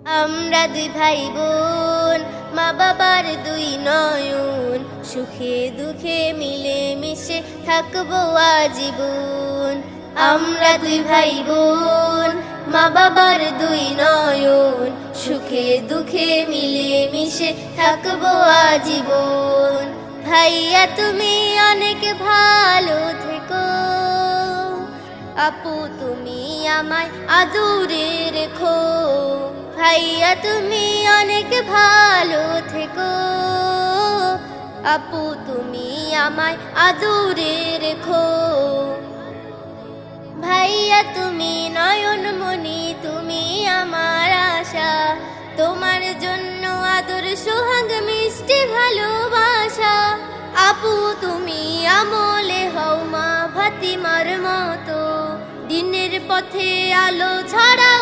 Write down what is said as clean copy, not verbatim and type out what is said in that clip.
আমরা দুই ভাই বোন, মা বাবার দুই নয়ন, সুখে দুঃখে মিলে মিশে থাকবো আজীবন। আমরা দুই ভাই বোন, মা বাবার দুই নয়ন, সুখে দুঃখে মিলে মিশে থাকবো আজীবন। ভাইয়া তুমি অনেক ভালো থেকো, আপু তুমি আমায় আদরে রেখো। ভাইয়া তুমি অনেক ভালো থেকো, আপু তুমি আমায় আদরে রেখো। ভাইয়া তুমি নয়নমণি, তুমি আমার আশা, তোমার জন্য আদর সোহাগ মিষ্টি ভালোবাসা। আপু তুমি আমলে হও মা ফাতিমার মতো, দিনের পথে আলো ছড়াও।